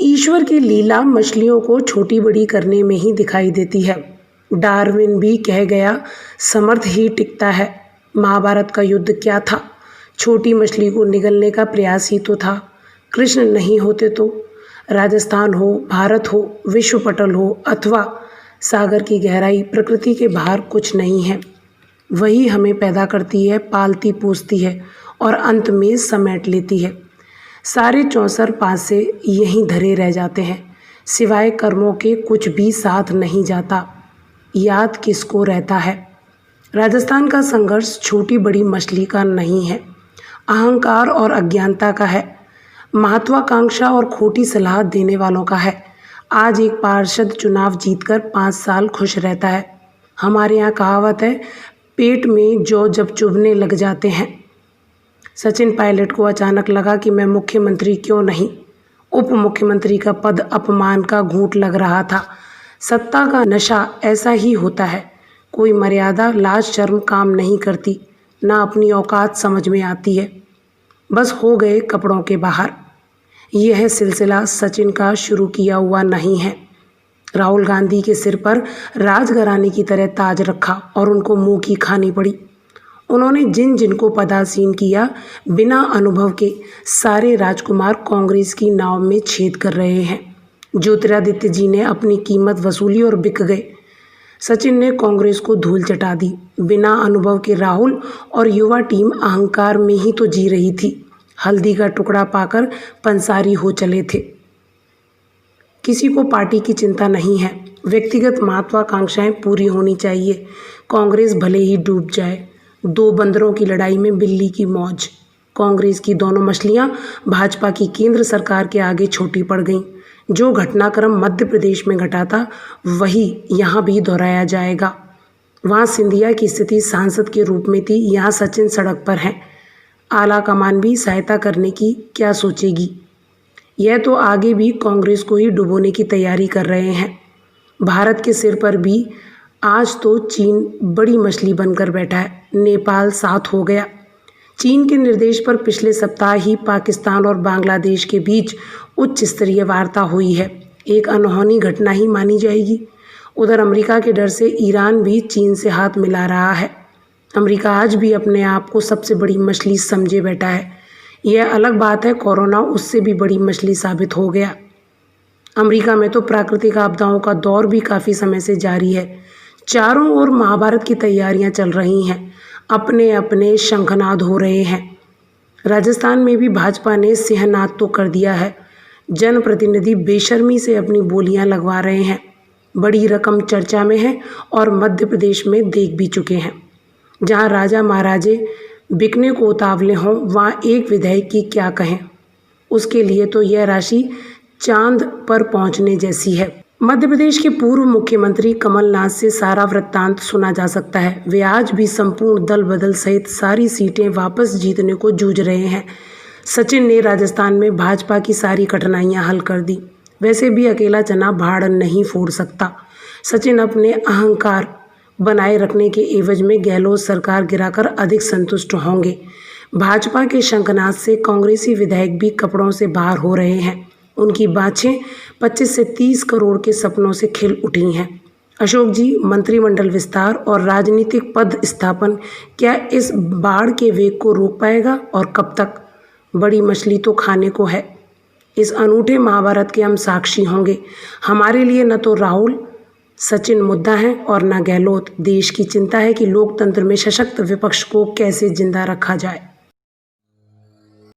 ईश्वर की लीला मछलियों को छोटी बड़ी करने में ही दिखाई देती है। डार्विन भी कह गया, समर्थ ही टिकता है। महाभारत का युद्ध क्या था? छोटी मछली को निगलने का प्रयास ही तो था। कृष्ण नहीं होते तो राजस्थान हो, भारत हो, विश्व पटल हो अथवा सागर की गहराई, प्रकृति के बाहर कुछ नहीं है। वही हमें पैदा करती है, पालती पोसती है और अंत में समेट लेती है। सारे 64 पासे यहीं धरे रह जाते हैं। सिवाय कर्मों के कुछ भी साथ नहीं जाता। याद किसको रहता है? राजस्थान का संघर्ष छोटी बड़ी मछली का नहीं है, अहंकार और अज्ञानता का है, महत्वाकांक्षा और खोटी सलाह देने वालों का है। आज एक पार्षद चुनाव जीतकर 5 साल खुश रहता है। हमारे यहाँ कहावत है, पेट में जौ जब चुभने लग जाते हैं। सचिन पायलट को अचानक लगा कि मैं मुख्यमंत्री क्यों नहीं, उप मुख्यमंत्री का पद अपमान का घूंट लग रहा था। सत्ता का नशा ऐसा ही होता है। कोई मर्यादा, लाज शर्म काम नहीं करती, ना अपनी औकात समझ में आती है। बस हो गए कपड़ों के बाहर। यह सिलसिला सचिन का शुरू किया हुआ नहीं है। राहुल गांधी के सिर पर राजघराने की तरह ताज रखा और उनको मुंह की खानी पड़ी। उन्होंने जिन जिनको पदासीन किया, बिना अनुभव के सारे राजकुमार कांग्रेस की नाव में छेद कर रहे हैं। ज्योतिरादित्य जी ने अपनी कीमत वसूली और बिक गए। सचिन ने कांग्रेस को धूल चटा दी। बिना अनुभव के राहुल और युवा टीम अहंकार में ही तो जी रही थी। हल्दी का टुकड़ा पाकर पंसारी हो चले थे। किसी को पार्टी की चिंता नहीं है, व्यक्तिगत महत्वाकांक्षाएं पूरी होनी चाहिए। कांग्रेस भले ही डूब जाए। 2 बंदरों की लड़ाई में बिल्ली की मौज। कांग्रेस की दोनों मछलियां भाजपा की केंद्र सरकार के आगे छोटी पड़ गईं। जो घटनाक्रम मध्य प्रदेश में घटा था, वही यहाँ भी दोहराया जाएगा। वहाँ सिंधिया की स्थिति सांसद के रूप में थी, यहाँ सचिन सड़क पर हैं। आला कमान भी सहायता करने की क्या सोचेगी? यह तो आगे भी कांग्रेस को ही डुबोने की तैयारी कर रहे हैं। भारत के सिर पर भी आज तो चीन बड़ी मछली बनकर बैठा है। नेपाल साथ हो गया। चीन के निर्देश पर पिछले सप्ताह ही पाकिस्तान और बांग्लादेश के बीच उच्च स्तरीय वार्ता हुई है। एक अनहोनी घटना ही मानी जाएगी। उधर अमेरिका के डर से ईरान भी चीन से हाथ मिला रहा है। अमेरिका आज भी अपने आप को सबसे बड़ी मछली समझे बैठा है। यह अलग बात है, कोरोना उससे भी बड़ी मछली साबित हो गया। अमेरिका में तो प्राकृतिक आपदाओं का दौर भी काफ़ी समय से जारी है। चारों ओर महाभारत की तैयारियां चल रही हैं। अपने अपने शंखनाद हो रहे हैं। राजस्थान में भी भाजपा ने सिंहनाद तो कर दिया है। जनप्रतिनिधि बेशर्मी से अपनी बोलियां लगवा रहे हैं। बड़ी रकम चर्चा में है और मध्य प्रदेश में देख भी चुके हैं। जहां राजा महाराजे बिकने को उतावले हों, वहां एक विधायक की क्या कहें। उसके लिए तो यह राशि चांद पर पहुंचने जैसी है। मध्य प्रदेश के पूर्व मुख्यमंत्री कमलनाथ से सारा वृत्तांत सुना जा सकता है। वे आज भी संपूर्ण दल बदल सहित सारी सीटें वापस जीतने को जूझ रहे हैं। सचिन ने राजस्थान में भाजपा की सारी कठिनाइयां हल कर दी। वैसे भी अकेला चना भाड़ नहीं फोड़ सकता। सचिन अपने अहंकार बनाए रखने के एवज में गहलोत सरकार गिराकर अधिक संतुष्ट होंगे। भाजपा के शंखनाद से कांग्रेसी विधायक भी कपड़ों से बाहर हो रहे हैं। उनकी बाछें 25 से 30 करोड़ के सपनों से खिल उठी हैं। अशोक जी, मंत्रिमंडल विस्तार और राजनीतिक पद स्थापन क्या इस बाढ़ के वेग को रोक पाएगा और कब तक? बड़ी मछली तो खाने को है। इस अनूठे महाभारत के हम साक्षी होंगे। हमारे लिए न तो राहुल सचिन मुद्दा हैं और न गहलोत। देश की चिंता है कि लोकतंत्र में सशक्त विपक्ष को कैसे जिंदा रखा जाए।